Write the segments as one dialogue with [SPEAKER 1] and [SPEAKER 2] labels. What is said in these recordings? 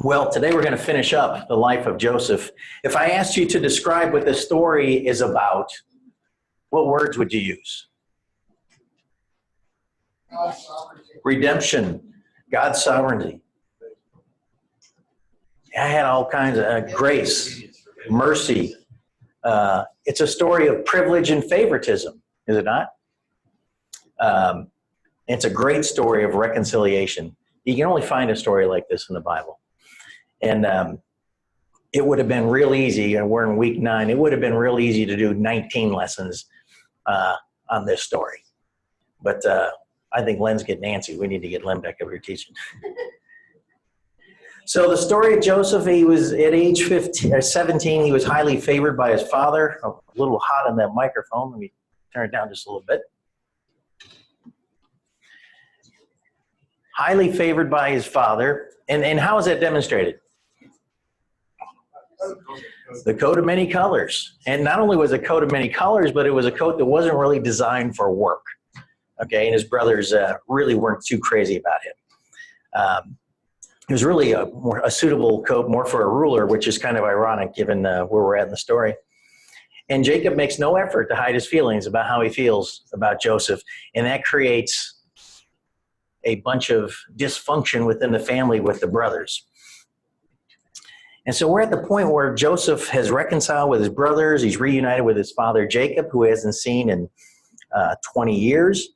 [SPEAKER 1] Well, today we're going to finish up the life of Joseph. If I asked you to describe what this story is about, what words would you use? Redemption, God's sovereignty. I had all kinds of grace, mercy. It's a story of privilege and favoritism, is it not? It's a great story of reconciliation. You can only find a story like this in the Bible. And it would have been real easy, and we're in week 9, it would have been real easy to do 19 lessons on this story. But I think Len's getting antsy. We need to get Len back over here teaching. So the story of Joseph, he was at age 17, he was highly favored by his father. A little hot on that microphone. Let me turn it down just a little bit. Highly favored by his father. And how is that demonstrated? The coat of many colors. And not only was it a coat of many colors, but it was a coat that wasn't really designed for work. Okay, and his brothers really weren't too crazy about him. It was really a suitable coat, more for a ruler, which is kind of ironic given where we're at in the story. And Jacob makes no effort to hide his feelings about how he feels about Joseph, and that creates a bunch of dysfunction within the family with the brothers. And so we're at the point where Joseph has reconciled with his brothers. He's reunited with his father Jacob, who he hasn't seen in 20 years.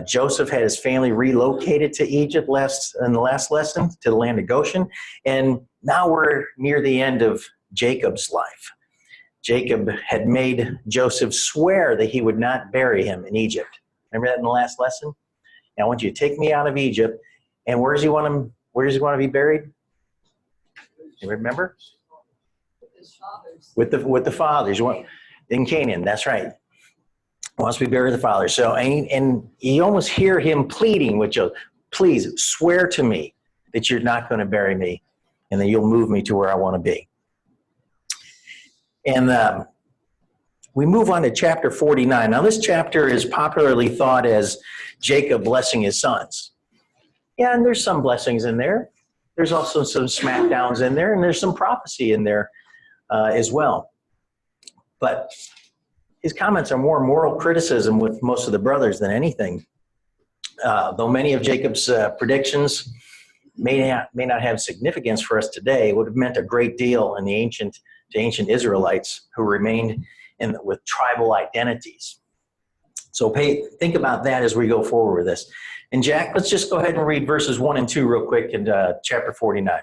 [SPEAKER 1] Joseph had his family relocated to Egypt in the last lesson, to the land of Goshen. And now we're near the end of Jacob's life. Jacob had made Joseph swear that he would not bury him in Egypt. Remember that in the last lesson? Now I want you to take me out of Egypt. And where does he want him? Where does he want to be buried? You remember? With the fathers. In Canaan, that's right. Wants to be buried with the father. So, and you almost hear him pleading with Joseph, please swear to me that you're not going to bury me and that you'll move me to where I want to be. And we move on to chapter 49. Now, this chapter is popularly thought as Jacob blessing his sons. Yeah, and there's some blessings in there. There's also some smackdowns in there, and there's some prophecy in there as well. But his comments are more moral criticism with most of the brothers than anything. Though many of Jacob's predictions may not have significance for us today, it would have meant a great deal in the ancient Israelites who remained with tribal identities. So think about that as we go forward with this. And Jack, let's just go ahead and read verses 1 and 2 real quick in chapter 49.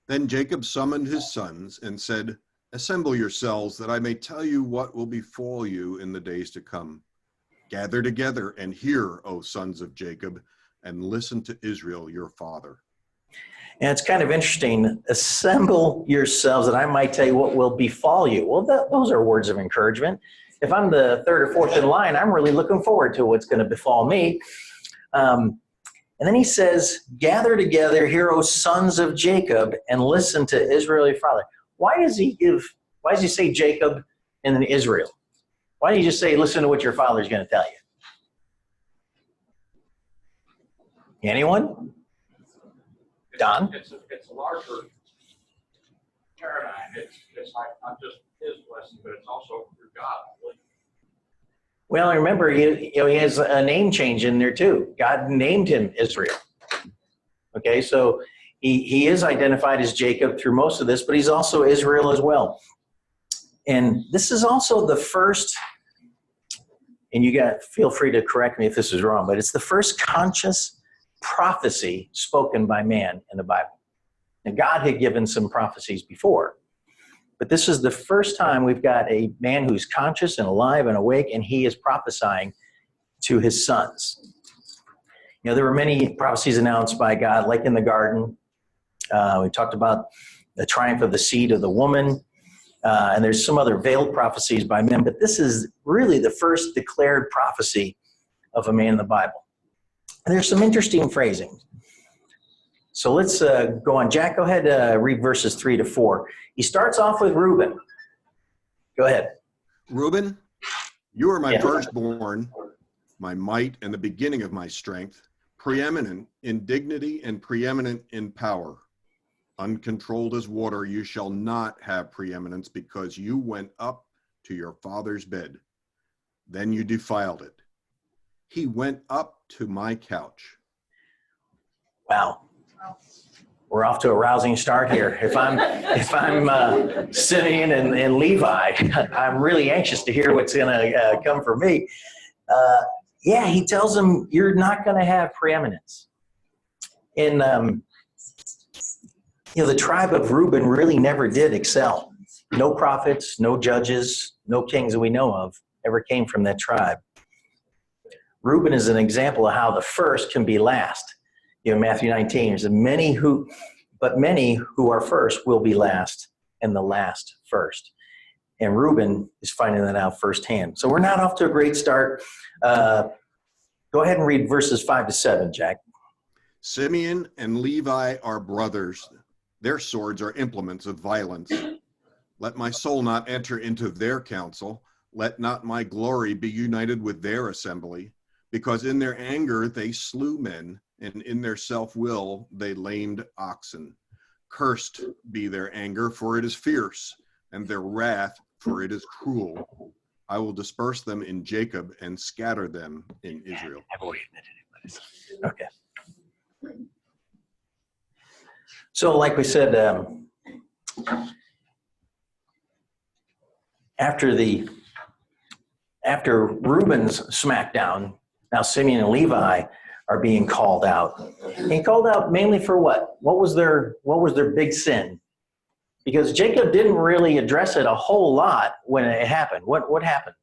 [SPEAKER 2] Then Jacob summoned his sons and said, assemble yourselves that I may tell you what will befall you in the days to come. Gather together and hear, O sons of Jacob, and listen to Israel, your father.
[SPEAKER 1] And it's kind of interesting. Assemble yourselves that I might tell you what will befall you. Well, those are words of encouragement. If I'm the third or fourth in line, I'm really looking forward to what's going to befall me. And then he says, gather together, hear, O sons of Jacob, and listen to Israel, your father. Why does he say Jacob and then Israel? Why don't you just say, listen to what your father's going to tell you? Anyone? Don?
[SPEAKER 3] It's a larger paradigm. It's like not just his blessing, but it's also through God, I believe.
[SPEAKER 1] Well, remember, he has a name change in there too. God named him Israel. Okay, so he is identified as Jacob through most of this, but he's also Israel as well. And this is also the first, and feel free to correct me if this is wrong, but it's the first conscious prophecy spoken by man in the Bible. And God had given some prophecies before, but this is the first time we've got a man who's conscious and alive and awake, and he is prophesying to his sons. You know, there were many prophecies announced by God, like in the garden. We talked about the triumph of the seed of the woman, and there's some other veiled prophecies by men, but this is really the first declared prophecy of a man in the Bible. And there's some interesting phrasing. So let's go on. Jack, go ahead, read verses 3 to 4. He starts off with Reuben. Go ahead.
[SPEAKER 2] Reuben, you are my firstborn, my might and the beginning of my strength, preeminent in dignity and preeminent in power. Uncontrolled as water, you shall not have preeminence because you went up to your father's bed. Then you defiled it. He went up to my couch.
[SPEAKER 1] Wow. We're off to a rousing start here. If I'm Simeon and Levi, I'm really anxious to hear what's going to come for me. Yeah, he tells them you're not going to have preeminence. In the tribe of Reuben really never did excel. No prophets, no judges, no kings that we know of ever came from that tribe. Reuben is an example of how the first can be last. Matthew 19, there's many who are first will be last, and the last first. And Reuben is finding that out firsthand. So we're not off to a great start. Go ahead and read verses 5 to 7, Jack.
[SPEAKER 2] Simeon and Levi are brothers. Their swords are implements of violence. Let my soul not enter into their council. Let not my glory be united with their assembly. Because in their anger they slew men, and in their self-will they lamed oxen. Cursed be their anger, for it is fierce, and their wrath, for it is cruel. I will disperse them in Jacob and scatter them in Israel.
[SPEAKER 1] Okay. So like we said, after Reuben's smackdown, now Simeon and Levi are being called out. And called out mainly for what? What was their big sin? Because Jacob didn't really address it a whole lot when it happened. What happened?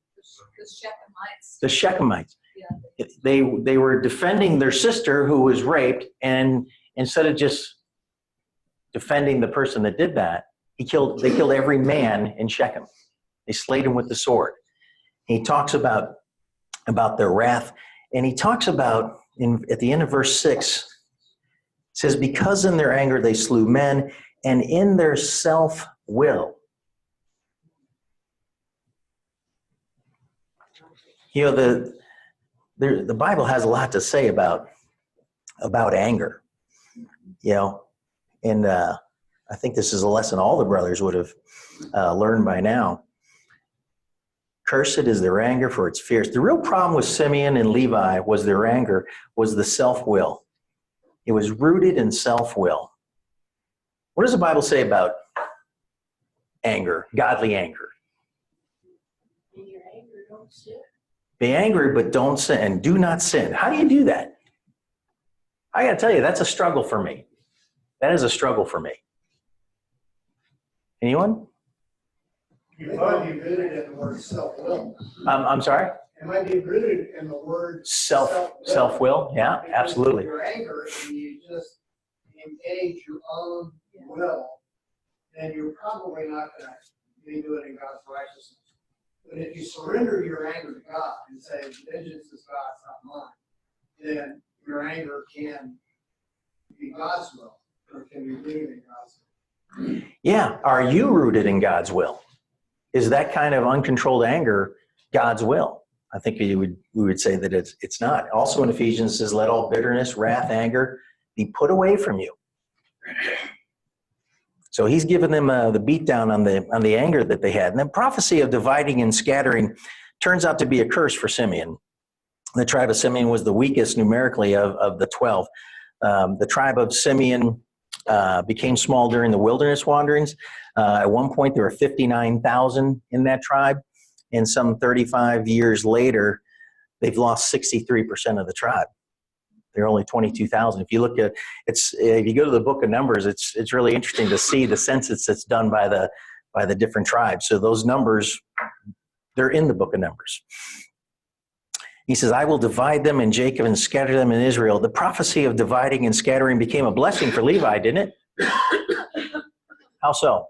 [SPEAKER 1] The Shechemites. Yeah. They were defending their sister who was raped, and instead of just defending the person that did that, they killed every man in Shechem. They slayed him with the sword. He talks about their wrath, and he talks about at the end of verse 6, it says, because in their anger they slew men, and in their self-will. The Bible has a lot to say about anger, and I think this is a lesson all the brothers would have learned by now. Cursed is their anger, for it's fierce. The real problem with Simeon and Levi was their anger, was the self-will. It was rooted in self-will. What does the Bible say about anger, godly anger?
[SPEAKER 4] In your anger, don't sin.
[SPEAKER 1] Be angry, but don't sin, and do not sin. How do you do that? I got to tell you, that's a struggle for me. That is a struggle for me. Anyone?
[SPEAKER 5] You might be rooted in the word self-will.
[SPEAKER 1] I'm sorry?
[SPEAKER 5] It might be rooted in the word
[SPEAKER 1] self-will. Yeah,
[SPEAKER 5] Because
[SPEAKER 1] absolutely.
[SPEAKER 5] Your anger, and you just engage your own will, then you're probably not going to be doing it in God's righteousness. But if you surrender your anger to God and say, vengeance is God's, not mine, then your anger can be God's will, or it can be rooted in God's will.
[SPEAKER 1] Yeah. Are you rooted in God's will? Is that kind of uncontrolled anger God's will? I think we would say that it's not. Also in Ephesians it says, let all bitterness, wrath, anger be put away from you. So he's given them the beat down on the anger that they had. And then prophecy of dividing and scattering turns out to be a curse for Simeon. The tribe of Simeon was the weakest numerically of the 12. The tribe of Simeon became small during the wilderness wanderings. At one point, there were 59,000 in that tribe. And some 35 years later, they've lost 63% of the tribe. There are only 22,000. If you look at if you go to the book of Numbers, it's really interesting to see the census that's done by the different tribes. So those numbers, they're in the book of Numbers. He says, I will divide them in Jacob and scatter them in Israel. The prophecy of dividing and scattering became a blessing for Levi, didn't it? How so?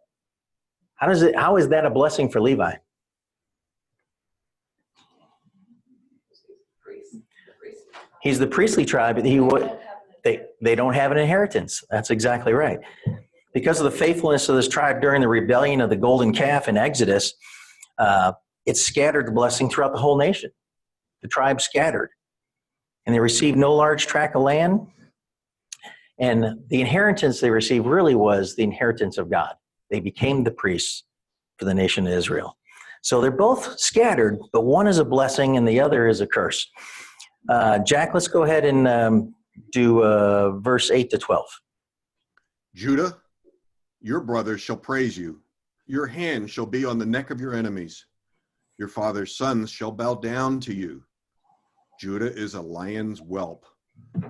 [SPEAKER 1] How is that a blessing for Levi? He's the priestly tribe. They don't have an inheritance. That's exactly right. Because of the faithfulness of this tribe during the rebellion of the golden calf in Exodus, it scattered the blessing throughout the whole nation. The tribe scattered. And they received no large tract of land. And the inheritance they received really was the inheritance of God. They became the priests for the nation of Israel. So they're both scattered, but one is a blessing and the other is a curse. Jack, let's go ahead and do verse 8 to 12.
[SPEAKER 2] Judah, your brothers shall praise you. Your hand shall be on the neck of your enemies. Your father's sons shall bow down to you. Judah is a lion's whelp.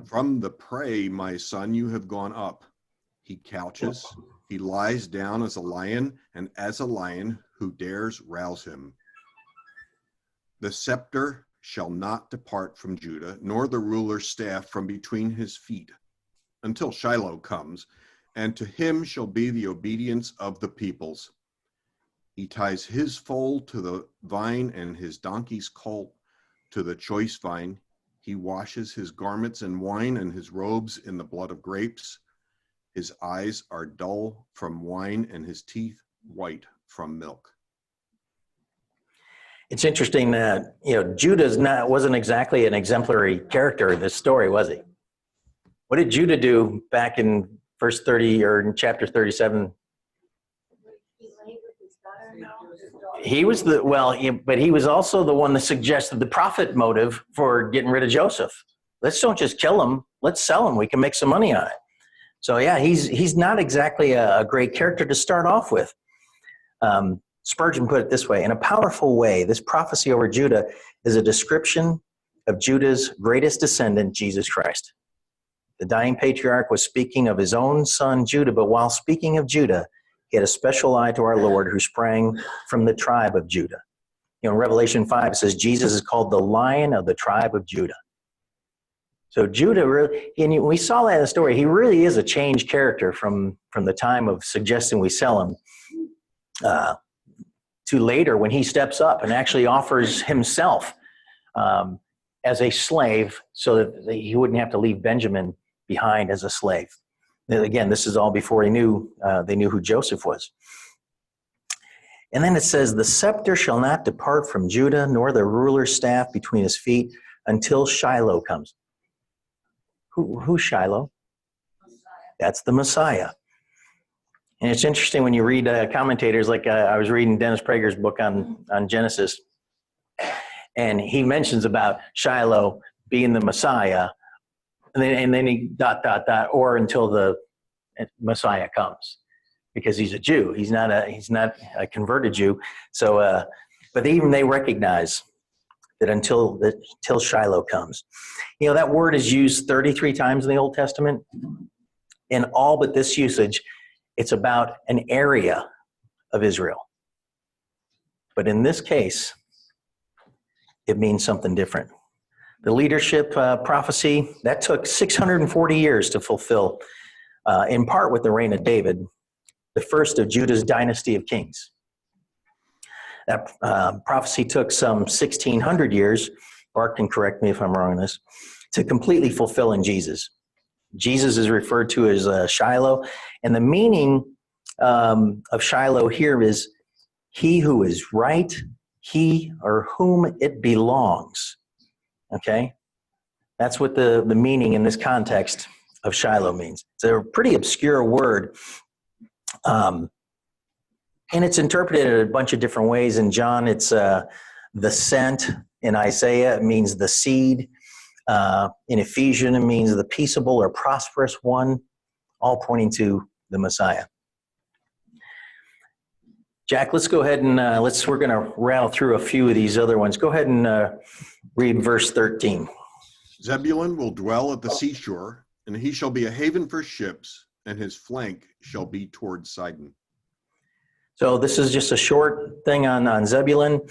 [SPEAKER 2] From the prey, my son, you have gone up. He couches, he lies down as a lion, and as a lion, who dares rouse him? The scepter shall not depart from Judah, nor the ruler's staff from between his feet, until Shiloh comes, and to him shall be the obedience of the peoples. He ties his foal to the vine and his donkey's colt to the choice vine. He washes his garments in wine and his robes in the blood of grapes. His eyes are dull from wine and his teeth white from milk.
[SPEAKER 1] It's interesting that, Judah wasn't exactly an exemplary character in this story, was he? What did Judah do back in verse 30 or in chapter 37?
[SPEAKER 4] He laid with his daughter-in-law.
[SPEAKER 1] He was but he was also the one that suggested the profit motive for getting rid of Joseph. Let's don't just kill him. Let's sell him. We can make some money on it. So yeah, he's not exactly a great character to start off with. Spurgeon put it this way: in a powerful way, this prophecy over Judah is a description of Judah's greatest descendant, Jesus Christ. The dying patriarch was speaking of his own son, Judah, but while speaking of Judah, he had a special eye to our Lord who sprang from the tribe of Judah. In Revelation 5, it says Jesus is called the Lion of the tribe of Judah. So Judah really, and we saw that in the story, he really is a changed character from the time of suggesting we sell him to later when he steps up and actually offers himself as a slave so that he wouldn't have to leave Benjamin behind as a slave. And again, this is all before they knew who Joseph was. And then it says, the scepter shall not depart from Judah, nor the ruler's staff between his feet until Shiloh comes. Who's Shiloh? That's the Messiah. And it's interesting when you read commentators, like I was reading Dennis Prager's book on Genesis, and he mentions about Shiloh being the Messiah, and then he ... or until the Messiah comes, because he's a Jew. He's not a converted Jew. So, but even they recognize that until Shiloh comes. That word is used 33 times in the Old Testament. In all but this usage, it's about an area of Israel. But in this case, it means something different. The leadership prophecy, that took 640 years to fulfill, in part with the reign of David, the first of Judah's dynasty of kings. That prophecy took some 1,600 years, Bart can correct me if I'm wrong on this, to completely fulfill in Jesus. Jesus is referred to as Shiloh, and the meaning of Shiloh here is he who is right, he or whom it belongs. Okay? That's what the meaning in this context of Shiloh means. It's a pretty obscure word, and it's interpreted in a bunch of different ways. In John, it's the sent. In Isaiah, it means the seed. In Ephesians, it means the peaceable or prosperous one, all pointing to the Messiah. Jack, let's go ahead and we're going to rattle through a few of these other ones. Go ahead and read verse 13.
[SPEAKER 2] Zebulun will dwell at the seashore, and he shall be a haven for ships, and his flank shall be toward Sidon.
[SPEAKER 1] So this is just a short thing on Zebulun.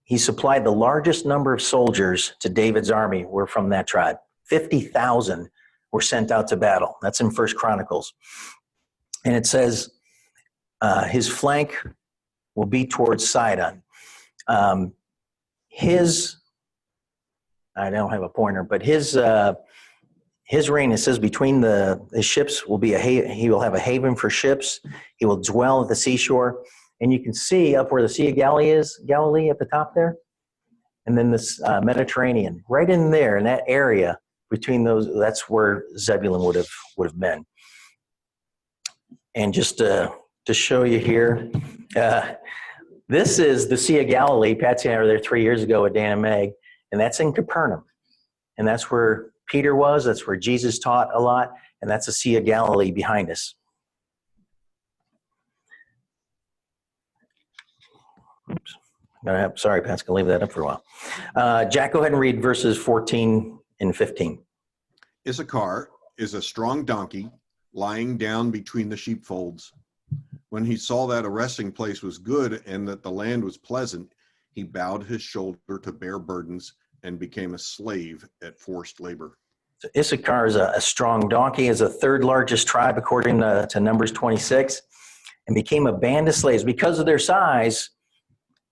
[SPEAKER 1] He supplied the largest number of soldiers to David's army were from that tribe. 50,000 were sent out to battle. That's in 1 Chronicles. And it says his flank will be towards Sidon. I don't have a pointer, but his reign, it says, between his ships will be he will have a haven for ships. He will dwell at the seashore. And you can see up where the Sea of Galilee is, Galilee at the top there, and then this Mediterranean. Right in there, in that area, between those, that's where Zebulun would have been. And just to show you here, this is the Sea of Galilee. Patsy and I were there 3 years ago with Dan and Meg, and that's in Capernaum. And that's where Peter was. That's where Jesus taught a lot. And that's the Sea of Galilee behind us. Oops. Sorry, Pat's going to leave that up for a while. Jack, go ahead and read verses 14 and 15.
[SPEAKER 2] Issachar is a strong donkey lying down between the sheepfolds. When he saw that a resting place was good and that the land was pleasant, he bowed his shoulder to bear burdens and became a slave at forced labor.
[SPEAKER 1] So Issachar is a strong donkey, is the third largest tribe according to Numbers 26, and became a band of slaves. Because of their size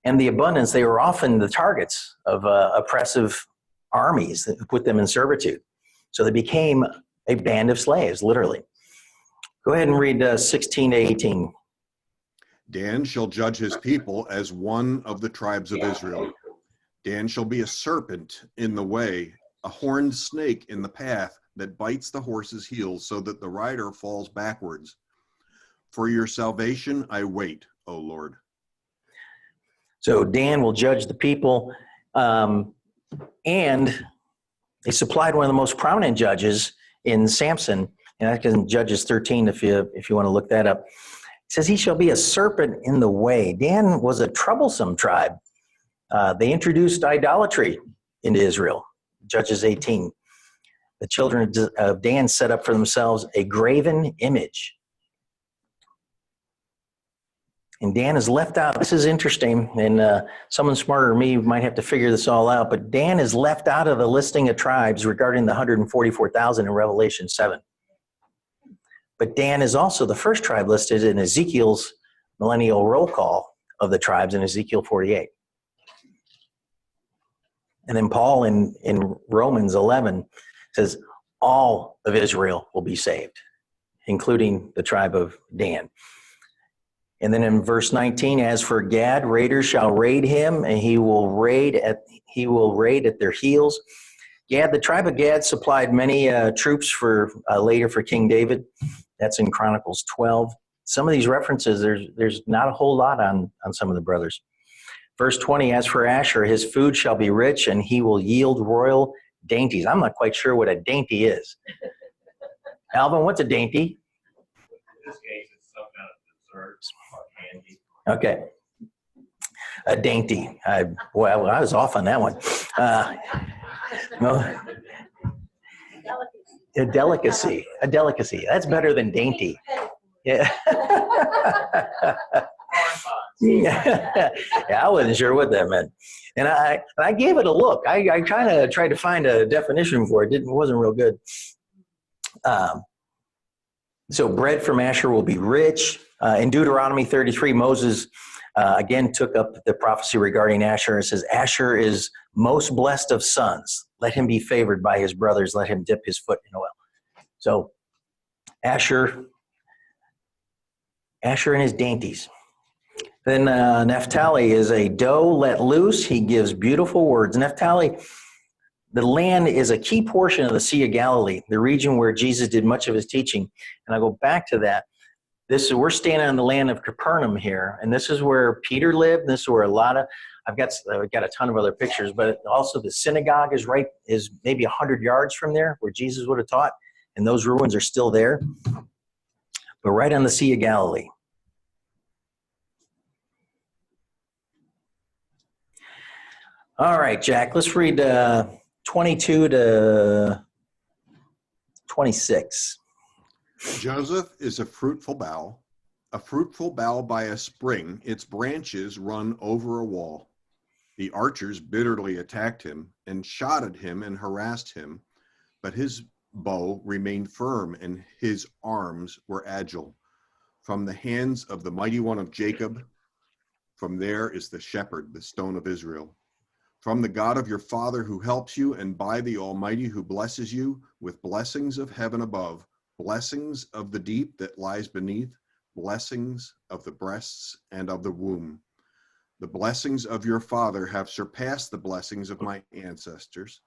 [SPEAKER 1] and the abundance, they were often the targets of oppressive armies that put them in servitude. So they became a band of slaves, literally. Go ahead and read 16 to 18.
[SPEAKER 2] Dan shall judge his people as one of the tribes of Israel. Dan shall be a serpent in the way, a horned snake in the path that bites the horse's heels so that the rider falls backwards. For your salvation I wait, O Lord.
[SPEAKER 1] So Dan will judge the people, and they supplied one of the most prominent judges in Samson, and that's in Judges 13 if you want to look that up. It says he shall be a serpent in the way. Dan was a troublesome tribe. They introduced idolatry into Israel. Judges 18. The children of Dan set up for themselves a graven image. And Dan is left out. This is interesting, and someone smarter than me might have to figure this all out, but Dan is left out of the listing of tribes regarding the 144,000 in Revelation 7. But Dan is also the first tribe listed in Ezekiel's millennial roll call of the tribes in Ezekiel 48. And then Paul in Romans 11 says all of Israel will be saved, including the tribe of Dan. And then in verse 19, as for Gad, raiders shall raid him, and he will raid at their heels. Gad, the tribe of Gad supplied many troops for later for King David. That's in Chronicles 12. Some of these references, there's not a whole lot on some of the brothers. Verse 20, as for Asher, his food shall be rich, and he will yield royal dainties. I'm not quite sure what a dainty is. Alvin, what's a dainty?
[SPEAKER 3] In this case, it's some kind of dessert or candy.
[SPEAKER 1] Okay. A dainty. Well, I was off on that one. No. A delicacy. A delicacy. That's better than dainty. Yeah. Yeah, I wasn't sure what that meant. And I gave it a look. I kind of tried to find a definition for it. It wasn't real good. So bread from Asher will be rich. In Deuteronomy 33, Moses again took up the prophecy regarding Asher. It says, Asher is most blessed of sons. Let him be favored by his brothers. Let him dip his foot in oil. So Asher and his dainties. Then Naphtali is a doe let loose. He gives beautiful words. Naphtali, the land is a key portion of the Sea of Galilee, the region where Jesus did much of his teaching. And I'll go back to that. We're standing on the land of Capernaum here, and this is where Peter lived. This is where I've got a ton of other pictures, but also the synagogue is maybe 100 yards from there where Jesus would have taught, and those ruins are still there. But right on the Sea of Galilee. All right, Jack, let's read 22 to 26.
[SPEAKER 2] Joseph is a fruitful bough by a spring. Its branches run over a wall. The archers bitterly attacked him and shot at him and harassed him, but his bow remained firm and his arms were agile. From the hands of the mighty one of Jacob, from there is the shepherd, the stone of Israel. From the God of your father who helps you, and by the Almighty who blesses you with blessings of heaven above, blessings of the deep that lies beneath, blessings of the breasts and of the womb. The blessings of your father have surpassed the blessings of my ancestors,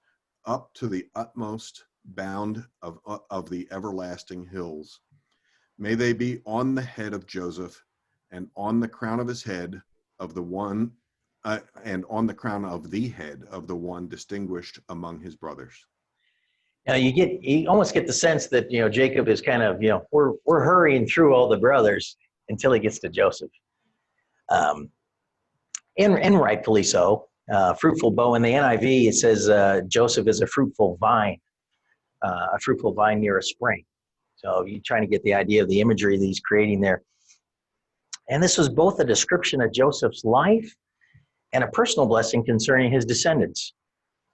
[SPEAKER 2] up to the utmost bound of the everlasting hills. May they be on the head of Joseph, and on the crown of his head of the one, and on the crown of the head of the one distinguished among his brothers.
[SPEAKER 1] Now you almost get the sense that, Jacob is kind of, we're hurrying through all the brothers until he gets to Joseph. And rightfully so. Fruitful bow in the NIV, it says Joseph is a fruitful vine near a spring. So you're trying to get the idea of the imagery that he's creating there. And this was both a description of Joseph's life and a personal blessing concerning his descendants.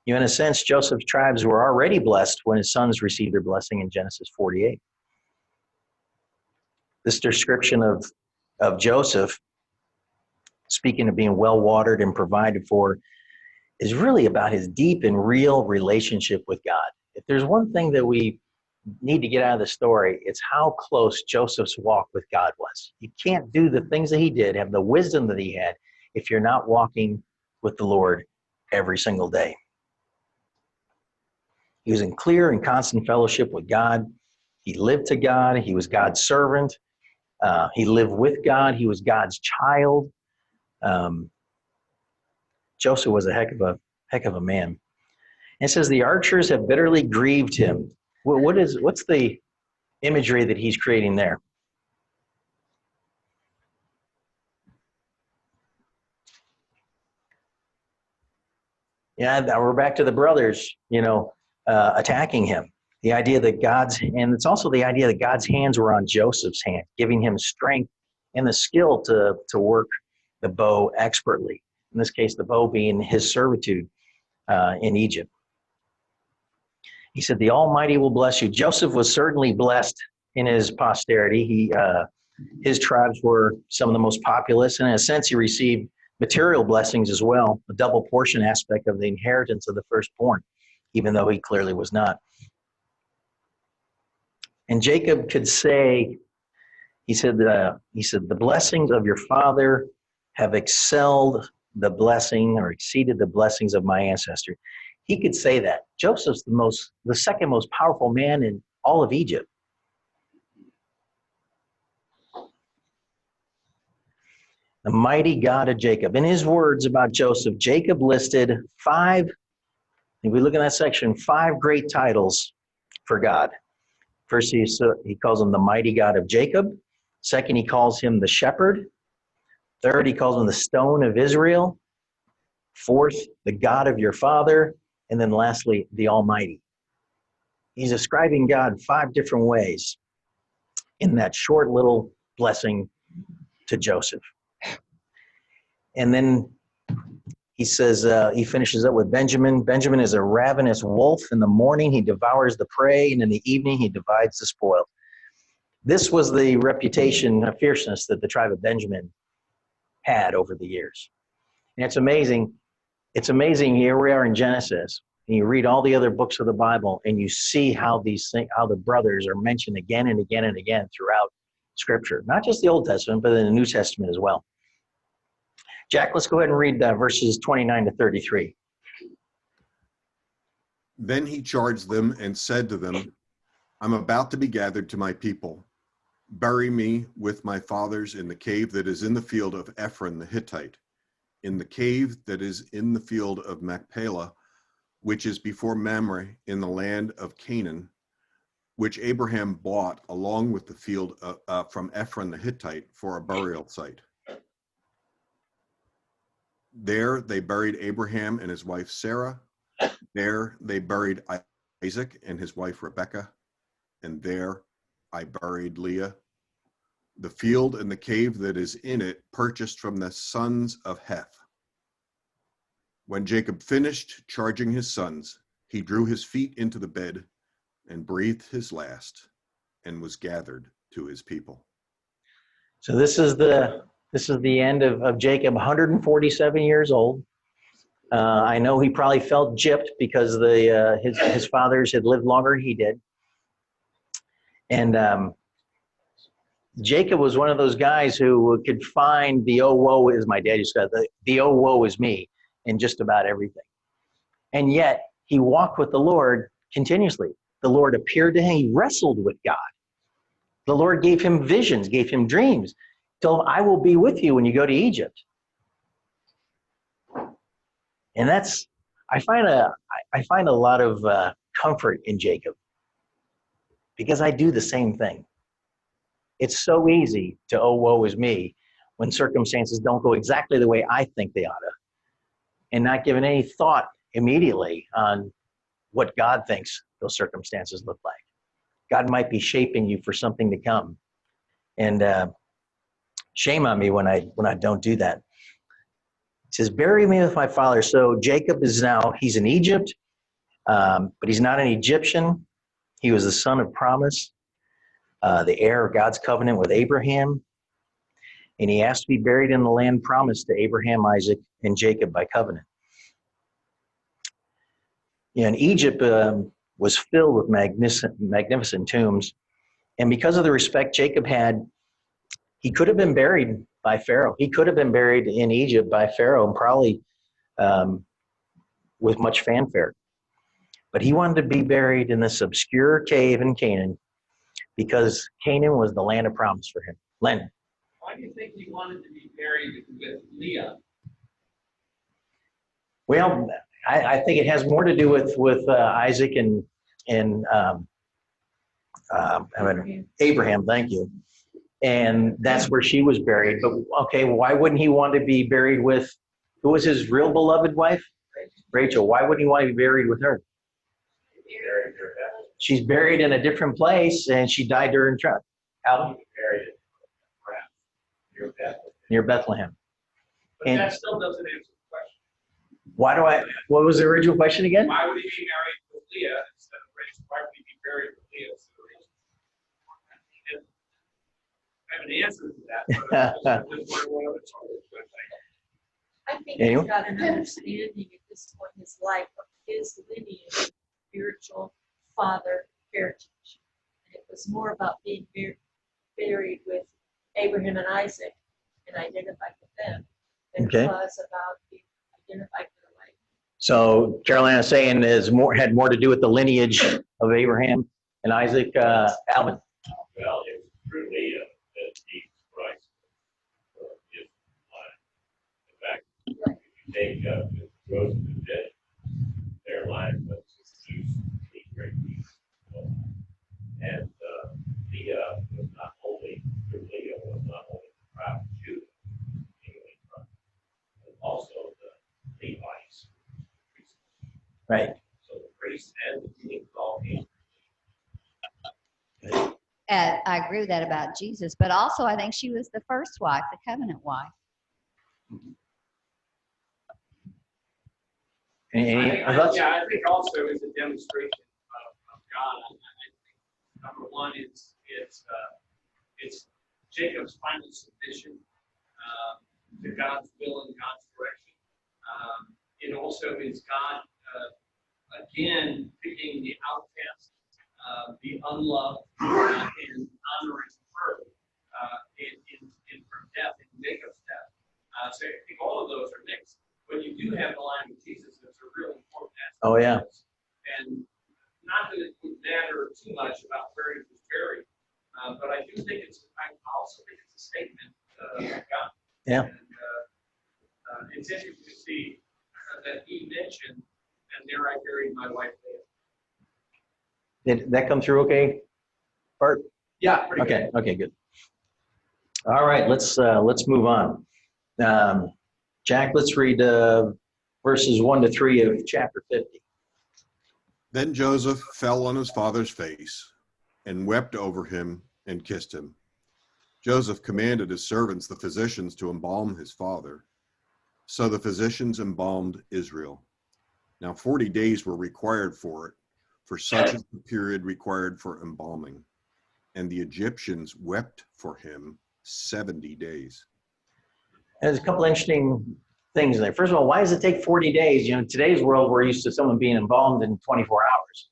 [SPEAKER 1] In a sense, Joseph's tribes were already blessed when his sons received their blessing in Genesis 48. This description of Joseph, speaking of being well-watered and provided for, is really about his deep and real relationship with God. If there's one thing that we need to get out of the story, it's how close Joseph's walk with God was. You can't do the things that he did, have the wisdom that he had, if you're not walking with the Lord every single day. He was in clear and constant fellowship with God. He lived to God. He was God's servant. He lived with God. He was God's child. Joseph was a heck of a man. And it says the archers have bitterly grieved him. What's the imagery that he's creating there? Yeah, we're back to the brothers, attacking him. The idea that and it's also the idea that God's hands were on Joseph's hand, giving him strength and the skill to work the bow expertly. In this case, the bow being his servitude in Egypt. He said, the Almighty will bless you. Joseph was certainly blessed in his posterity. His tribes were some of the most populous, and in a sense, he received material blessings as well, a double portion aspect of the inheritance of the firstborn, even though he clearly was not. And Jacob could say, he said, the blessings of your father have excelled the blessing or exceeded the blessings of my ancestor. He could say that. Joseph's the second most powerful man in all of Egypt. The mighty God of Jacob. In his words about Joseph, Jacob listed if we look in that section, 5 great titles for God. First, he calls him the mighty God of Jacob. Second, he calls him the shepherd. Third, he calls him the stone of Israel. Fourth, the God of your father. And then lastly, the Almighty. He's describing God 5 different ways in that short little blessing to Joseph. And then he says, he finishes up with Benjamin. Benjamin is a ravenous wolf. In the morning, he devours the prey, and in the evening, he divides the spoil. This was the reputation of fierceness that the tribe of Benjamin had over the years. And it's amazing. It's amazing. Here we are in Genesis, and you read all the other books of the Bible, and you see how how the brothers are mentioned again and again and again throughout Scripture. Not just the Old Testament, but in the New Testament as well. Jack, let's go ahead and read verses 29 to 33.
[SPEAKER 2] Then he charged them and said to them, I'm about to be gathered to my people. Bury me with my fathers in the cave that is in the field of Ephron the Hittite, in the cave that is in the field of Machpelah, which is before Mamre in the land of Canaan, which Abraham bought along with the field from Ephron the Hittite for a burial site. There they buried Abraham and his wife Sarah. There they buried Isaac and his wife Rebekah. And there I buried Leah. The field and the cave that is in it purchased from the sons of Heth. When Jacob finished charging his sons, he drew his feet into the bed and breathed his last and was gathered to his people.
[SPEAKER 1] So this is the end of Jacob, 147 years old. I know he probably felt gypped because his fathers had lived longer than he did. And Jacob was one of those guys who could find the oh woe is my dad used to say, the oh woe is me in just about everything. And yet he walked with the Lord continuously. the Lord appeared to him. He wrestled with God. The Lord gave him visions, gave him dreams. Told him, I will be with you when you go to Egypt. And that's, I find a lot of comfort in Jacob, because I do the same thing. It's so easy to, oh, woe is me, when circumstances don't go exactly the way I think they ought to, and not giving any thought immediately on what God thinks those circumstances look like. God might be shaping you for something to come. And shame on me when I don't do that. It says, bury me with my father. So Jacob is now, he's in Egypt, but he's not an Egyptian. He was the son of promise, the heir of God's covenant with Abraham. And he asked to be buried in the land promised to Abraham, Isaac, and Jacob by covenant. And Egypt was filled with magnificent tombs. And because of the respect Jacob had, he could have been buried by Pharaoh. He could have been buried in Egypt by Pharaoh, and probably with much fanfare. But he wanted to be buried in this obscure cave in Canaan, because Canaan was the land of promise for him. Len.
[SPEAKER 6] Why do you think he wanted to be buried with Leah?
[SPEAKER 1] Well, I think it has more to do with Isaac and Abraham. Thank you. And that's where she was buried. But okay, why wouldn't he want to be buried with, who was his real beloved wife? Rachel. Why wouldn't he want to be buried with her? She's buried in a different place, and she died during trial. Alvin?
[SPEAKER 3] Buried
[SPEAKER 1] Near Bethlehem.
[SPEAKER 6] But
[SPEAKER 1] And-
[SPEAKER 6] that still doesn't answer the question.
[SPEAKER 1] What was the original question again?
[SPEAKER 6] Why would he be married with Leah instead of Rachel? Why would he be buried with Leah instead of Rachel? And I have an answer to that, but I just wonder what other sources would think.
[SPEAKER 4] I think
[SPEAKER 1] Anyone?
[SPEAKER 4] he's got an understanding at this point in his life of his lineage, spiritual father heritage. And it was more about being buried with Abraham and Isaac and identified with them than
[SPEAKER 1] Okay.
[SPEAKER 4] it was about being identified with their life.
[SPEAKER 1] So Carolina saying had more to do with the lineage of Abraham and Isaac. Alvin.
[SPEAKER 3] Well, it was through Leah that Jesus Christ is alive. In fact, if you take Joseph and Jacob, their line was produced three great people. And Leah was not only, through Leah was not only the tribe of Judah, kingly tribe, but also the Levites.
[SPEAKER 1] Right.
[SPEAKER 3] So the priests and the kings all came.
[SPEAKER 7] I agree with that about Jesus, but also I think she was the first wife, the covenant wife.
[SPEAKER 6] I think also is a demonstration of God. I think number one is it's Jacob's final submission to God's will and God's direction. It also is God again picking the outcast, the unloved, and honoring her in her death, in Jacob's death. So I think all of those are mixed. When you do have the line of Jesus, it's a really important aspect.
[SPEAKER 1] Oh, yeah.
[SPEAKER 6] And not that it would matter too much about where he was buried, but I do think I also think it's a statement of God.
[SPEAKER 1] Yeah.
[SPEAKER 6] And it's interesting to see that he mentioned, and there I buried my wife Leah.
[SPEAKER 1] Did that come through okay, Bart?
[SPEAKER 6] Yeah, pretty good.
[SPEAKER 1] Okay, good. All right, let's move on. Jack, let's read verses 1 to 3 of chapter 50.
[SPEAKER 2] Then Joseph fell on his father's face and wept over him and kissed him. Joseph commanded his servants, the physicians, to embalm his father. So the physicians embalmed Israel. Now 40 days were required for it, for such is the period required for embalming. And the Egyptians wept for him 70 days.
[SPEAKER 1] There's a couple interesting things there. First of all, why does it take 40 days? You know, in today's world, we're used to someone being embalmed in 24 hours.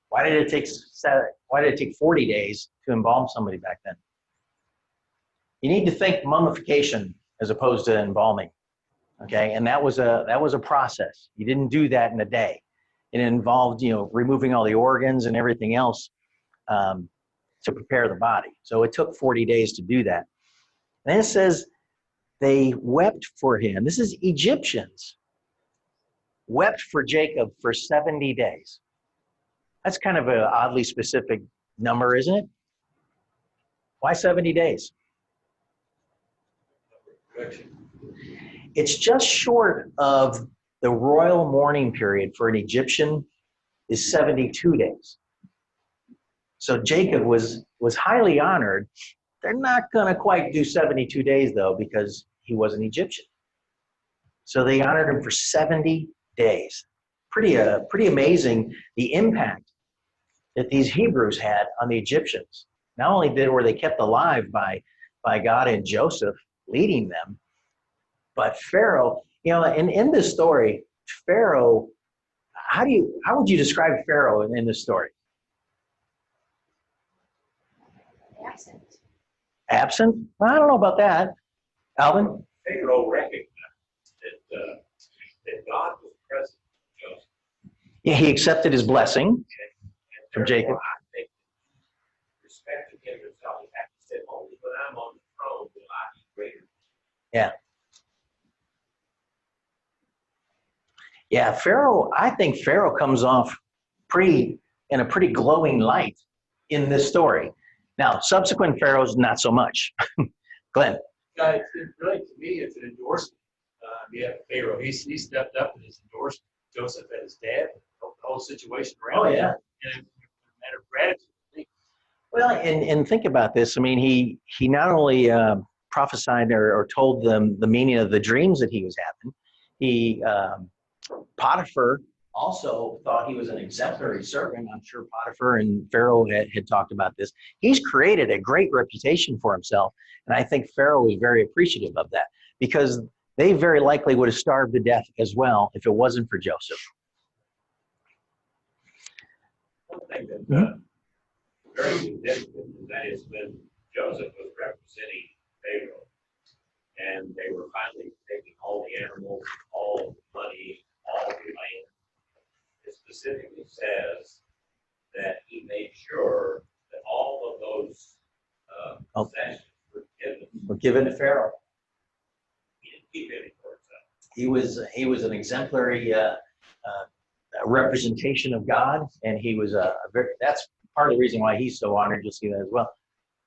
[SPEAKER 1] Why did it take 40 days to embalm somebody back then? You need to think mummification as opposed to embalming. Okay, and that was a process. You didn't do that in a day. It involved, removing all the organs and everything else to prepare the body. So it took 40 days to do that. And it says they wept for him. This is Egyptians. Wept for Jacob for 70 days. That's kind of an oddly specific number, isn't it? Why 70 days? It's just short of the royal mourning period for an Egyptian is 72 days. So Jacob was highly honored. They're not going to quite do 72 days, though, because he was an Egyptian. So they honored him for 70 days. Pretty amazing the impact that these Hebrews had on the Egyptians. Not only were they kept alive by God and Joseph leading them, but Pharaoh, in this story, Pharaoh, how would you describe Pharaoh in this story?
[SPEAKER 4] Absent.
[SPEAKER 1] Absent? Well, I don't know about that. Alvin?
[SPEAKER 3] Pharaoh recognized that God was present with Joseph.
[SPEAKER 1] Yeah, he accepted his blessing
[SPEAKER 3] And
[SPEAKER 1] from Jacob.
[SPEAKER 3] therefore, I think respecting him himself, he had to say, only when I'm on the throne will I be greater.
[SPEAKER 1] Yeah, Pharaoh, I think Pharaoh comes off in a pretty glowing light in this story. Now, subsequent pharaohs, not so much. Glenn.
[SPEAKER 6] It's really, to me, it's an endorsement. Pharaoh, he stepped up and has endorsed Joseph as his dad, the whole situation around him. And a matter of gratitude.
[SPEAKER 1] Well, and think about this. I mean, he not only prophesied or told them the meaning of the dreams that he was having, Potiphar also thought he was an exemplary servant. I'm sure Potiphar and Pharaoh had talked about this. He's created a great reputation for himself, and I think Pharaoh was very appreciative of that because they very likely would have starved to death as well if it wasn't for Joseph.
[SPEAKER 3] One thing that very significant, and that is when Joseph was representing Pharaoh, and they were finally taking all the animals, all the money, all the land. It specifically says that he made sure that all of those possessions were given
[SPEAKER 1] given to Pharaoh.
[SPEAKER 3] He didn't keep any for himself.
[SPEAKER 1] He was an exemplary representation of God, and he was that's part of the reason why he's so honored. You'll see that as well.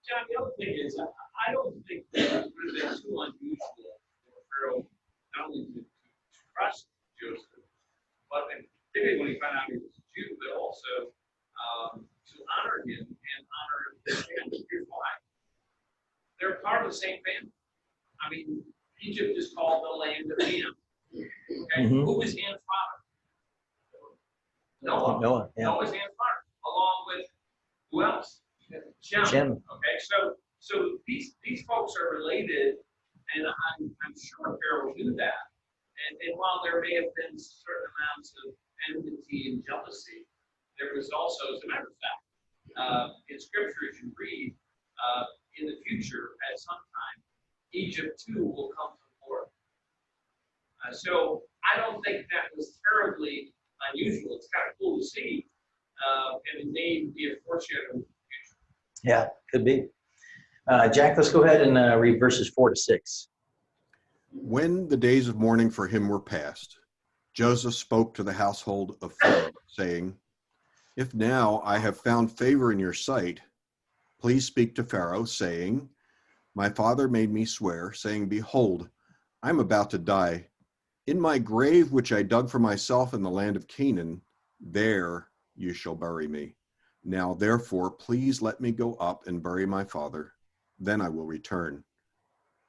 [SPEAKER 6] John, the other thing is, I don't think that it would have been too unusual for Pharaoh not only to trust Joseph, but particularly when he found out he was a Jew, but also to honor him and honor his family. Here's why. They're part of the same family. I mean, Egypt is called the land of Ham. Okay?
[SPEAKER 1] Mhm.
[SPEAKER 6] Who was Ham's father? Noah.
[SPEAKER 1] Noah, yeah.
[SPEAKER 6] Noah's Ham's father, along with who else?
[SPEAKER 1] Shem.
[SPEAKER 6] Okay, so these folks are related, and I'm sure Pharaoh knew that. And while there may have been certain amounts of enmity and jealousy, there was also, as a matter of fact, in Scripture, as you read, in the future, at some time, Egypt too will come to the Lord. So I don't think that was terribly unusual. It's kind of cool to see, and it may be a foreshadow of the future.
[SPEAKER 1] Yeah, could be. Jack, let's go ahead and read verses 4 to 6.
[SPEAKER 2] When the days of mourning for him were past, Joseph spoke to the household of Pharaoh, saying, "If now I have found favor in your sight, please speak to Pharaoh, saying, my father made me swear, saying, behold, I am about to die. In my grave, which I dug for myself in the land of Canaan, there you shall bury me. Now, therefore, please let me go up and bury my father. Then I will return."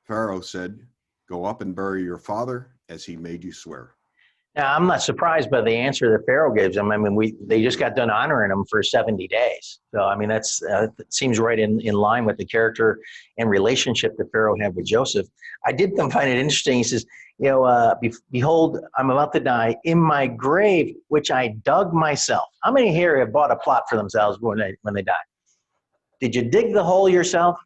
[SPEAKER 2] Pharaoh said, "Go up and bury your father as he made you swear."
[SPEAKER 1] Now, I'm not surprised by the answer that Pharaoh gives them. I mean, they just got done honoring him for 70 days. So, I mean, that seems right in line with the character and relationship that Pharaoh had with Joseph. I did find it interesting. He says, behold, I'm about to die in my grave, which I dug myself. How many here have bought a plot for themselves when they die? Did you dig the hole yourself?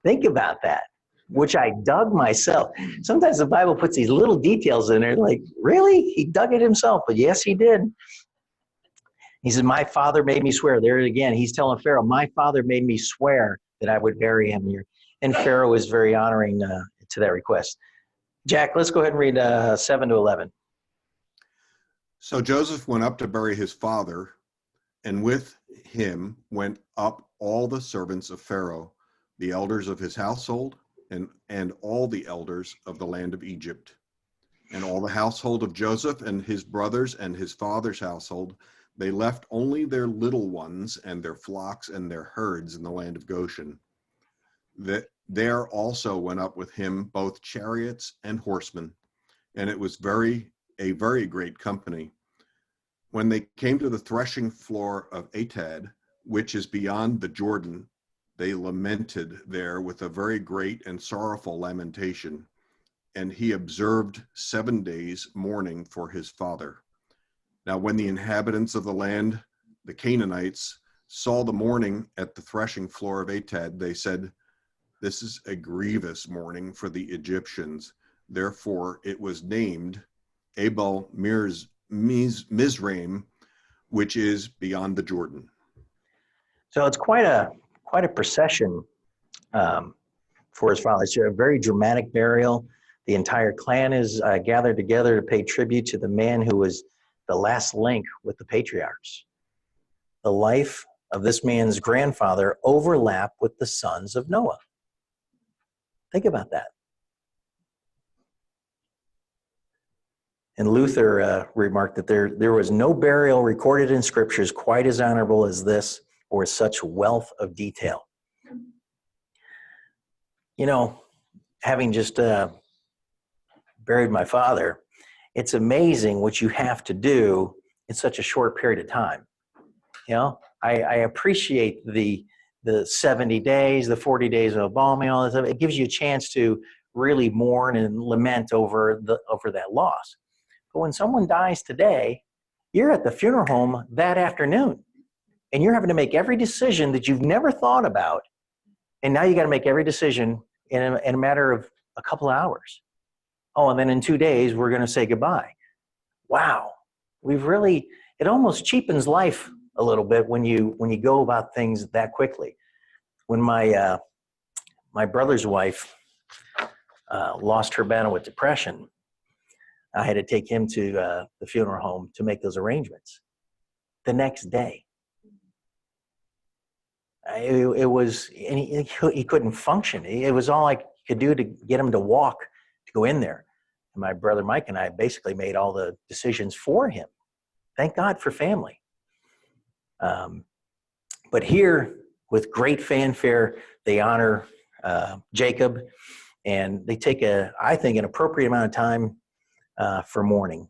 [SPEAKER 1] Think about that. which I dug myself. Sometimes the Bible puts these little details in there, like, really? He dug it himself? But yes, he did. He said, my father made me swear. There again, he's telling Pharaoh, my father made me swear that I would bury him here. And Pharaoh was very honoring to that request. Jack, let's go ahead and read 7 to 11.
[SPEAKER 2] So Joseph went up to bury his father, and with him went up all the servants of Pharaoh, the elders of his household, and all the elders of the land of Egypt, and all the household of Joseph and his brothers and his father's household. They left only their little ones and their flocks and their herds in the land of Goshen. There also went up with him both chariots and horsemen, and it was a very great company. When they came to the threshing floor of Atad, which is beyond the Jordan, they lamented there with a very great and sorrowful lamentation. And he observed 7 days mourning for his father. Now, when the inhabitants of the land, the Canaanites, saw the mourning at the threshing floor of Atad, they said, this is a grievous mourning for the Egyptians. Therefore, it was named Abel Mizraim, which is beyond the Jordan.
[SPEAKER 1] So it's quite a procession for his father. It's a very dramatic burial. The entire clan is gathered together to pay tribute to the man who was the last link with the patriarchs. The life of this man's grandfather overlapped with the sons of Noah. Think about that. And Luther remarked that there was no burial recorded in scriptures quite as honorable as this, or such wealth of detail. You know, having just buried my father, it's amazing what you have to do in such a short period of time. You know, I appreciate the 70 days, the 40 days of embalming, all that stuff. It gives you a chance to really mourn and lament over that loss. But when someone dies today, you're at the funeral home that afternoon, and you're having to make every decision that you've never thought about, and now you got to make every decision in a matter of a couple of hours. Oh, and then in 2 days, we're going to say goodbye. Wow. It almost cheapens life a little bit when you go about things that quickly. When my brother's wife lost her battle with depression, I had to take him to the funeral home to make those arrangements. The next day, it was, and he couldn't function. It was all I could do to get him to walk, to go in there. And my brother Mike and I basically made all the decisions for him. Thank God for family. But here, with great fanfare, they honor Jacob, and they take I think, an appropriate amount of time for mourning.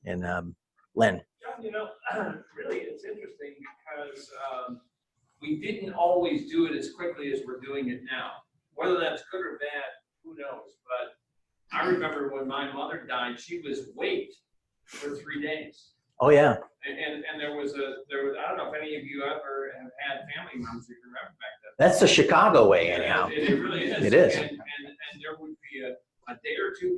[SPEAKER 1] And Len.
[SPEAKER 6] John, really it's interesting because we didn't always do it as quickly as we're doing it now. Whether that's good or bad, who knows? But I remember when my mother died, she was wait for 3 days.
[SPEAKER 1] Oh yeah.
[SPEAKER 6] And there was I don't know if any of you ever have had family members, if you remember back then.
[SPEAKER 1] That's the Chicago way, anyhow.
[SPEAKER 6] It really is.
[SPEAKER 1] It is.
[SPEAKER 6] And there would be a day or two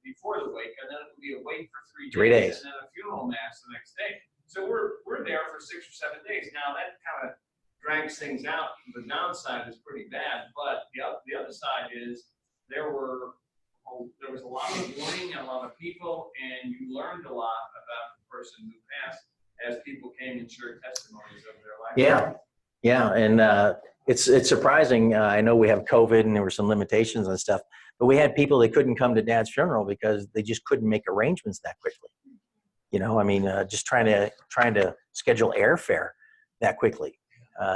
[SPEAKER 6] before the wake, and then it would be a wait for 3 days, and then a funeral mass the next day. So we're there for 6 or 7 days. Now that kind of drags things out. The downside is pretty bad, but the other side is there was a lot of mourning and a lot of people, and you learned a lot about the person who passed as people came and shared testimonies of their life.
[SPEAKER 1] Yeah, and it's surprising. I know we have COVID and there were some limitations and stuff, but we had people that couldn't come to Dad's funeral because they just couldn't make arrangements that quickly. Just trying to schedule airfare that quickly.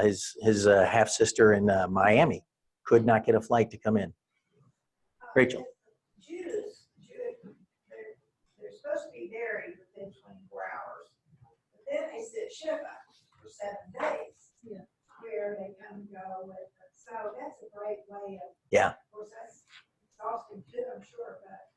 [SPEAKER 1] His half sister in Miami could not get a flight to come in. Rachel.
[SPEAKER 8] Jews, they're supposed to be buried within 24 hours. But then they sit Shiva for 7 days.
[SPEAKER 4] Yeah.
[SPEAKER 8] Where they come and go with it. So that's a great way of.
[SPEAKER 1] Yeah.
[SPEAKER 8] Of course, that's exhausting too, I'm sure, but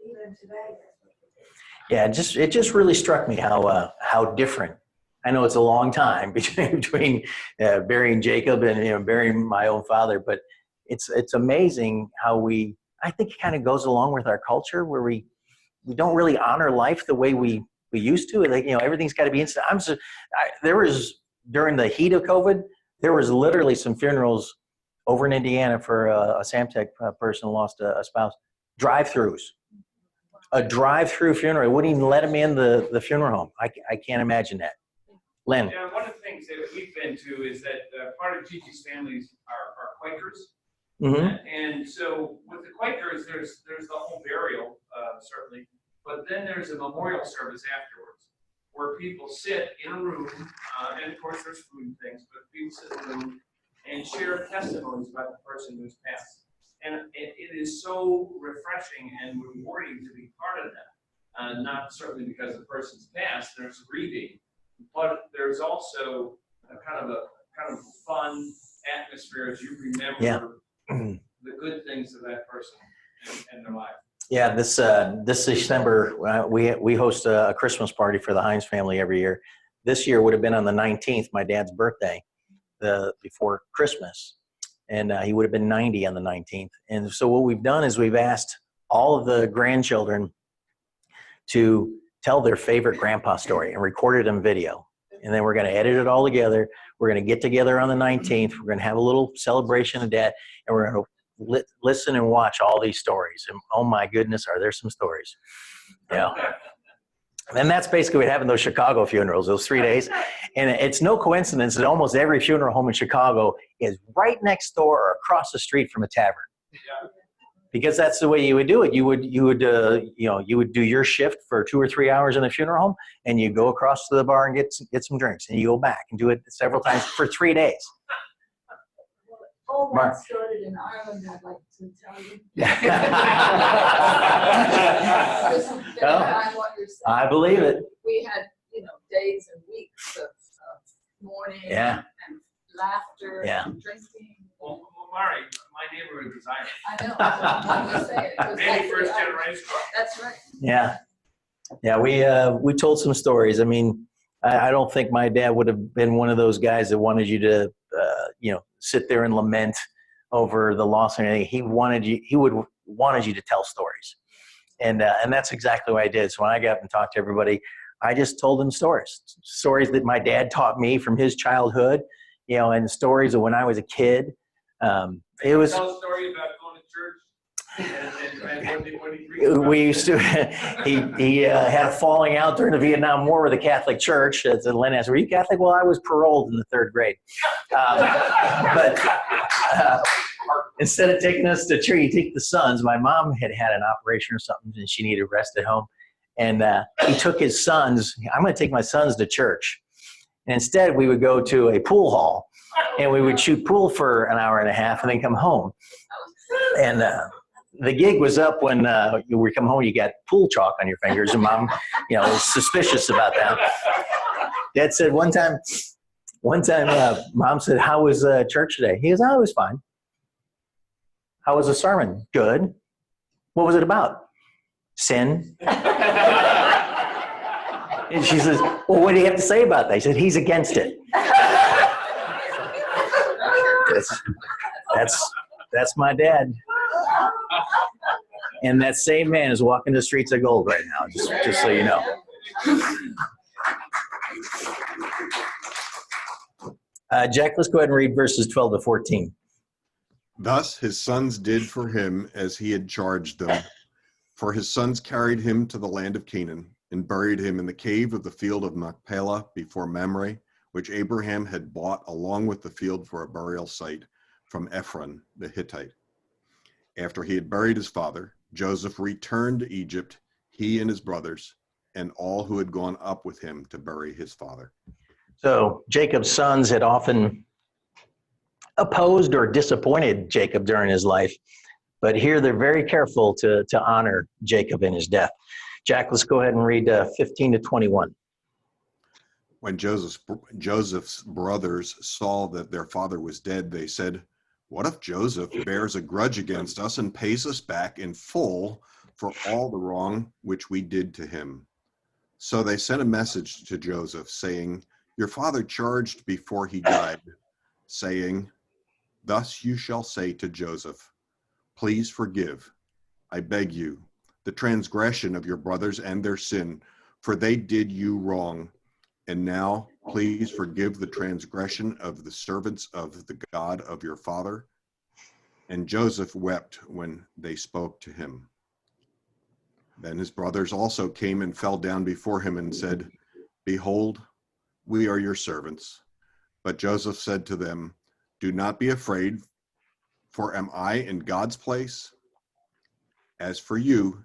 [SPEAKER 8] even today, that's what they do.
[SPEAKER 1] Yeah, it just really struck me how different. I know it's a long time between burying Jacob and burying my own father, but it's amazing how I think it kind of goes along with our culture where we don't really honor life the way we used to. Like, everything's got to be instant. There was, during the heat of COVID, there was literally some funerals over in Indiana for a Samtec person who lost a spouse. Drive-throughs. A drive-through funeral. It wouldn't even let him in the funeral home. I can't imagine that. Len.
[SPEAKER 6] Yeah, one of the things that we've been to is that part of Gigi's families are Quakers.
[SPEAKER 1] Mm-hmm.
[SPEAKER 6] And so with the Quakers, there's the whole burial, certainly, but then there's a memorial service afterwards where people sit in a room, and of course there's food and things, but people sit in a room and share testimonies about the person who's passed. And it is so refreshing and rewarding to be part of that. Not certainly because the person's passed, there's grieving, but there's also a kind of fun atmosphere as you remember the good things of that person and their life. Yeah,
[SPEAKER 1] this December we host a Christmas party for the Hines family every year. This year would have been on the 19th, my dad's birthday, before Christmas, and he would have been 90 on the 19th. And so what we've done is we've asked all of the grandchildren to tell their favorite grandpa story and record it in video. And then we're going to edit it all together. We're going to get together on the 19th. We're going to have a little celebration of Dad, and we're going to listen and watch all these stories. And oh my goodness, are there some stories? Yeah. And that's basically what happened in those Chicago funerals, those 3 days. And it's no coincidence that almost every funeral home in Chicago is right next door or across the street from a tavern.
[SPEAKER 6] Yeah.
[SPEAKER 1] Because that's the way you would do it. You would do your shift for 2 or 3 hours in the funeral home, and you go across to the bar and get some drinks, and you go back and do it several times for 3 days.
[SPEAKER 9] All
[SPEAKER 1] Mark.
[SPEAKER 9] that started in Ireland, I'd like to tell you. Just to verify what you're saying.
[SPEAKER 1] I believe it.
[SPEAKER 9] We had, days and weeks of mourning
[SPEAKER 1] Yeah.
[SPEAKER 9] and laughter
[SPEAKER 1] Yeah.
[SPEAKER 9] and drinking.
[SPEAKER 6] Well, Mari, my neighborhood is Irish.
[SPEAKER 9] I know, I'm just saying. it was
[SPEAKER 6] Maybe
[SPEAKER 9] like
[SPEAKER 6] first
[SPEAKER 9] the-
[SPEAKER 6] generation.
[SPEAKER 9] That's right.
[SPEAKER 1] Yeah. We told some stories. I mean, I don't think my dad would have been one of those guys that wanted you to, sit there and lament over the loss and anything. He wanted you to tell stories. And that's exactly what I did. So when I got up and talked to everybody, I just told them stories that my dad taught me from his childhood, and stories of when I was a kid. It was.
[SPEAKER 6] Tell a story about going to church. And what he
[SPEAKER 1] We used to. He had a falling out during the Vietnam War with the Catholic Church. And Len asked, "Were you Catholic?" Well, I was paroled in the 3rd grade. But instead of taking us to church, you take the sons. My mom had an operation or something, and she needed rest at home. And he took his sons. I'm going to take my sons to church. And instead, we would go to a pool hall, and we would shoot pool for an hour and a half, and then come home. And the gig was up when you would come home. You got pool chalk on your fingers, and Mom, was suspicious about that. Dad said one time, Mom said, "How was church today?" He goes, "Oh, it was fine." "How was the sermon?" "Good." "What was it about?" "Sin." And she says, "Well, what do you have to say about that?" He said, "He's against it." That's my dad. And that same man is walking the streets of gold right now, just so you know. Jack, let's go ahead and read verses 12 to 14.
[SPEAKER 2] Thus his sons did for him as he had charged them. For his sons carried him to the land of Canaan and buried him in the cave of the field of Machpelah before Mamre, which Abraham had bought along with the field for a burial site from Ephron the Hittite. After he had buried his father, Joseph returned to Egypt, he and his brothers, and all who had gone up with him to bury his father.
[SPEAKER 1] So Jacob's sons had often opposed or disappointed Jacob during his life, but here they're very careful to honor Jacob in his death. Jack, let's go ahead and read 15 to 21.
[SPEAKER 2] When Joseph's brothers saw that their father was dead, they said, "What if Joseph bears a grudge against us and pays us back in full for all the wrong which we did to him?" So they sent a message to Joseph saying, "Your father charged before he died, saying, Thus you shall say to Joseph, please forgive, I beg you, the transgression of your brothers and their sin, for they did you wrong. And now please forgive the transgression of the servants of the God of your father. And Joseph wept when they spoke to him. Then his brothers also came and fell down before him and said, behold, we are your servants. But Joseph said to them, do not be afraid, for am I in God's place? As for you,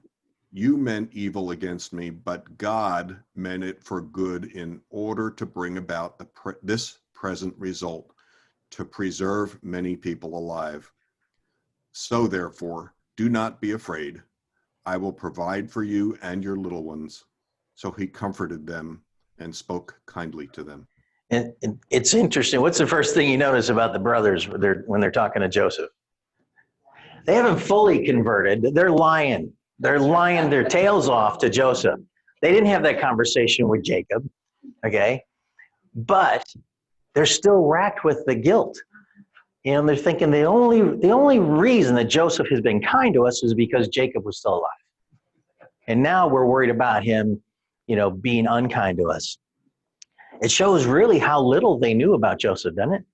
[SPEAKER 2] you meant evil against me, but God meant it for good in order to bring about this present result, to preserve many people alive. So therefore, do not be afraid. I will provide for you and your little ones. So he comforted them and spoke kindly to them.
[SPEAKER 1] And it's interesting. What's the first thing you notice about the brothers when they're talking to Joseph? They haven't fully converted. They're lying. They're lying their tails off to Joseph. They didn't have that conversation with Jacob, okay? But they're still racked with the guilt. You know, they're thinking the only reason that Joseph has been kind to us is because Jacob was still alive. And now we're worried about him, you know, being unkind to us. It shows really how little they knew about Joseph, doesn't it?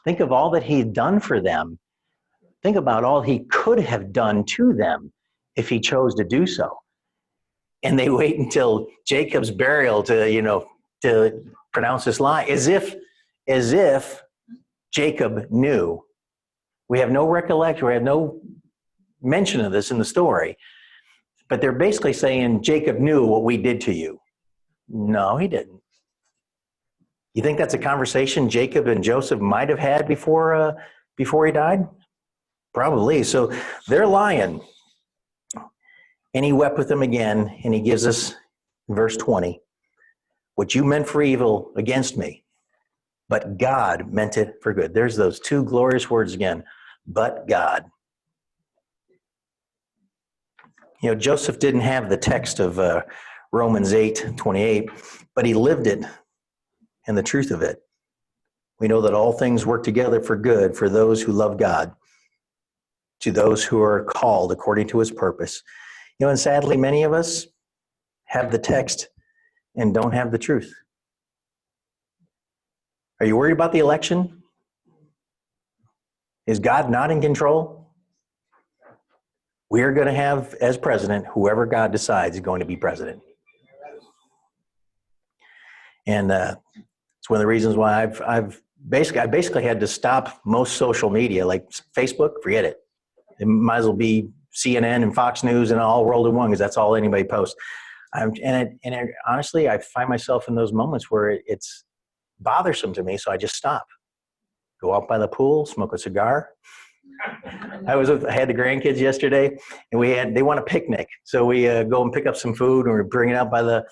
[SPEAKER 1] Think of all that he'd done for them. Think about all he could have done to them if he chose to do so. And they wait until Jacob's burial to pronounce this lie, as if Jacob knew. We have no recollection, we have no mention of this in the story. But they're basically saying Jacob knew what we did to you. No, he didn't. You think that's a conversation Jacob and Joseph might have had before he died? Probably. So they're lying. And he wept with them again, and he gives us, verse 20, what you meant for evil against me, but God meant it for good. There's those two glorious words again, but God. You know, Joseph didn't have the text of Romans 8:28, but he lived it and the truth of it. We know that all things work together for good for those who love God, to those who are called according to his purpose. You know, and sadly, many of us have the text and don't have the truth. Are you worried about the election? Is God not in control? We are going to have, as president, whoever God decides is going to be president. And it's one of the reasons why I've basically had to stop most social media, like Facebook, forget it. It might as well be CNN and Fox News and all rolled in one, because that's all anybody posts. Honestly, I find myself in those moments where it's bothersome to me, so I just stop. Go out by the pool, smoke a cigar. I had the grandkids yesterday, and they want a picnic, so we go and pick up some food, and we bring it out by the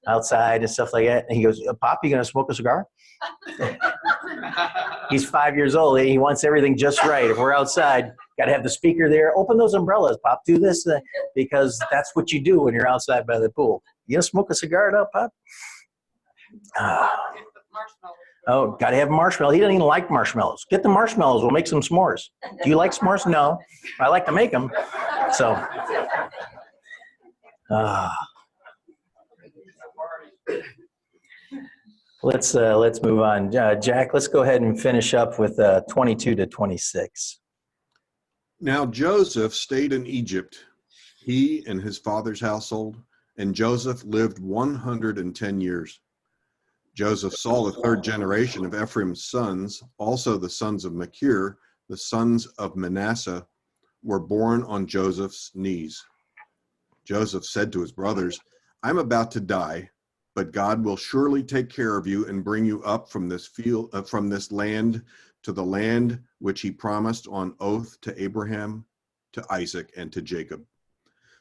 [SPEAKER 1] outside and stuff like that. And he goes, "Pop, you gonna smoke a cigar?" He's 5 years old. He wants everything just right. If we're outside, got to have the speaker there. Open those umbrellas, Pop. Do this because that's what you do when you're outside by the pool. You gonna smoke a cigar now, Pop? Oh, got to have marshmallow. He doesn't even like marshmallows. Get the marshmallows. We'll make some s'mores. Do you like s'mores? No. I like to make them. So, let's move on. Jack, let's go ahead and finish up with 22 to 26.
[SPEAKER 2] Now Joseph stayed in Egypt, he and his father's household, and Joseph lived 110 years. Joseph saw the third generation of Ephraim's sons, also the sons of Machir, the sons of Manasseh, were born on Joseph's knees. Joseph said to his brothers, I'm about to die, but God will surely take care of you and bring you up from this from this land to the land which he promised on oath to Abraham, to Isaac, and to Jacob.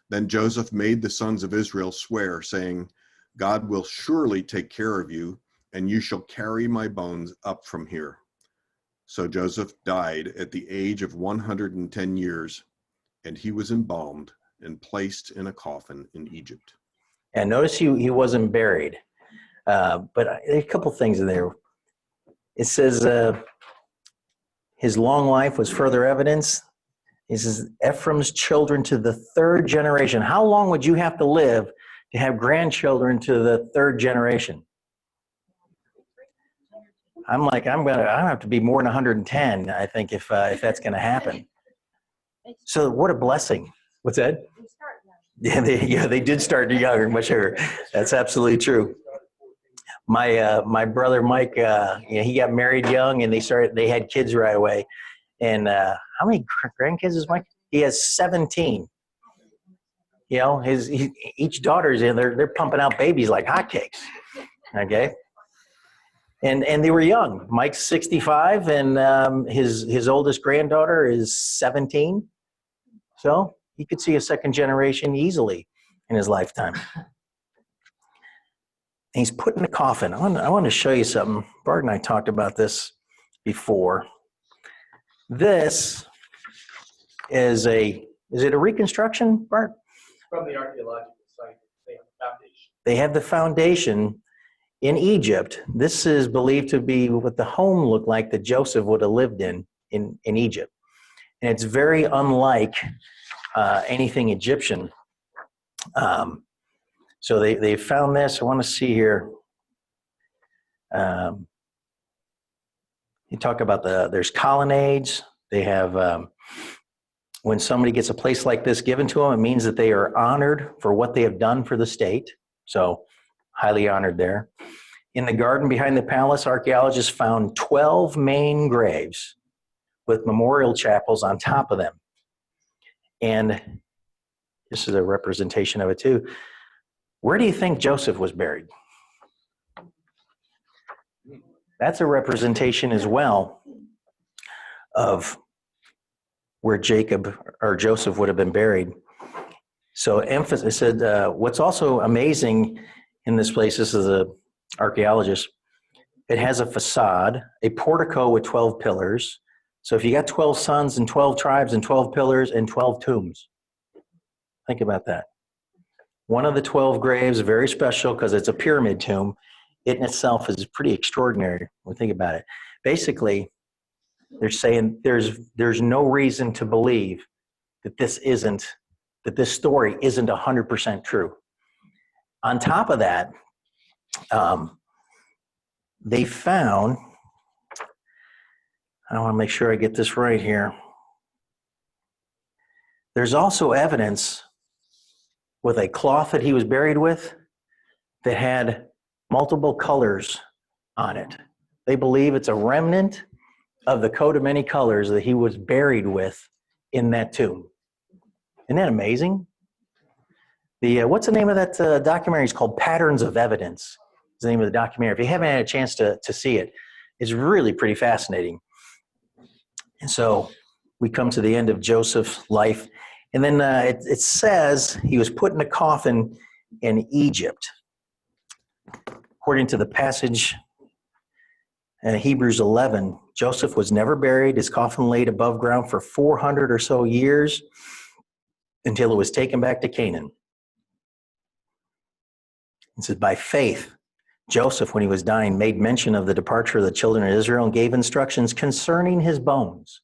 [SPEAKER 2] Then Joseph made the sons of Israel swear, saying, God will surely take care of you, and you shall carry my bones up from here. So Joseph died at the age of 110 years, and he was embalmed and placed in a coffin in Egypt.
[SPEAKER 1] And notice he wasn't buried. But a couple things in there. It says his long life was further evidence. He says, Ephraim's children to the third generation. How long would you have to live to have grandchildren to the third generation? I'm like, I have to be more than 110, I think, if that's going to happen. So what a blessing. What's that? Yeah, they did start younger, much younger. That's absolutely true. My brother Mike, he got married young, and they had kids right away. And how many grandkids is Mike? He has 17. You know, each daughter's in there. They're pumping out babies like hotcakes. Okay. And they were young. Mike's 65, and his oldest granddaughter is 17. So he could see a second generation easily in his lifetime. And he's put in a coffin. I want to show you something. Bart and I talked about this before. This is it a reconstruction, Bart?
[SPEAKER 6] From the archaeological site, they have the foundation.
[SPEAKER 1] They have the foundation in Egypt. This is believed to be what the home looked like that Joseph would have lived in Egypt. And it's very unlike anything Egyptian. So they found this. I want to see here. You talk about there's colonnades. They have, when somebody gets a place like this given to them, it means that they are honored for what they have done for the state. So highly honored there. In the garden behind the palace, archaeologists found 12 main graves with memorial chapels on top of them. And this is a representation of it too. Where do you think Joseph was buried? That's a representation as well of where Jacob or Joseph would have been buried. So emphasis said, what's also amazing in this place, this is an archaeologist, it has a facade, a portico with 12 pillars. So if you got 12 sons and 12 tribes and 12 pillars and 12 tombs, think about that. One of the 12 graves, very special because it's a pyramid tomb. It in itself is pretty extraordinary when we think about it. Basically, they're saying there's no reason to believe that this story isn't 100% true. On top of that, they found, I want to make sure I get this right here. There's also evidence with a cloth that he was buried with that had multiple colors on it. They believe it's a remnant of the coat of many colors that he was buried with in that tomb. Isn't that amazing? What's the name of that documentary? It's called Patterns of Evidence. Is the name of the documentary. If you haven't had a chance to see it, it's really pretty fascinating. And so we come to the end of Joseph's life. And then it says he was put in a coffin in Egypt. According to the passage in Hebrews 11, Joseph was never buried. His coffin laid above ground for 400 or so years until it was taken back to Canaan. It says, by faith, Joseph, when he was dying, made mention of the departure of the children of Israel and gave instructions concerning his bones.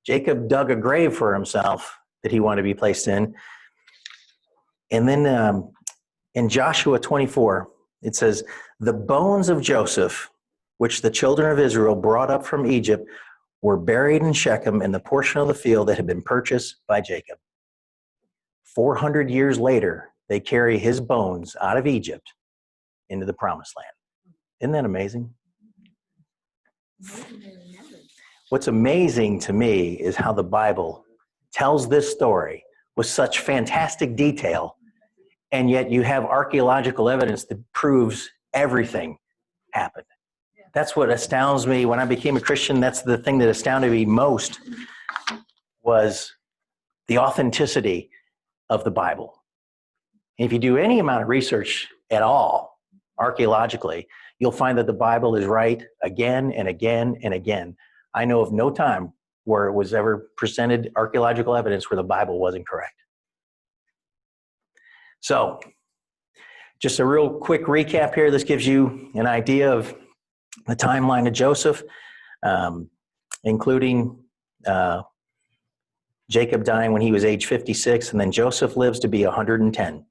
[SPEAKER 1] Jacob dug a grave for himself that he wanted to be placed in. And then in Joshua 24, it says, the bones of Joseph, which the children of Israel brought up from Egypt, were buried in Shechem in the portion of the field that had been purchased by Jacob. 400 years later, they carry his bones out of Egypt into the promised land. Isn't that amazing? What's amazing to me is how the Bible tells this story with such fantastic detail, and yet you have archaeological evidence that proves everything happened. That's what astounds me. When I became a Christian, that's the thing that astounded me most, was the authenticity of the Bible. And if you do any amount of research at all, archaeologically, you'll find that the Bible is right again and again and again. I know of no time where it was ever presented archaeological evidence where the Bible wasn't correct. So, just a real quick recap here. This gives you an idea of the timeline of Joseph. including Jacob dying when he was age 56, and then Joseph lives to be 110.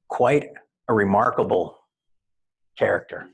[SPEAKER 1] Quite a remarkable character.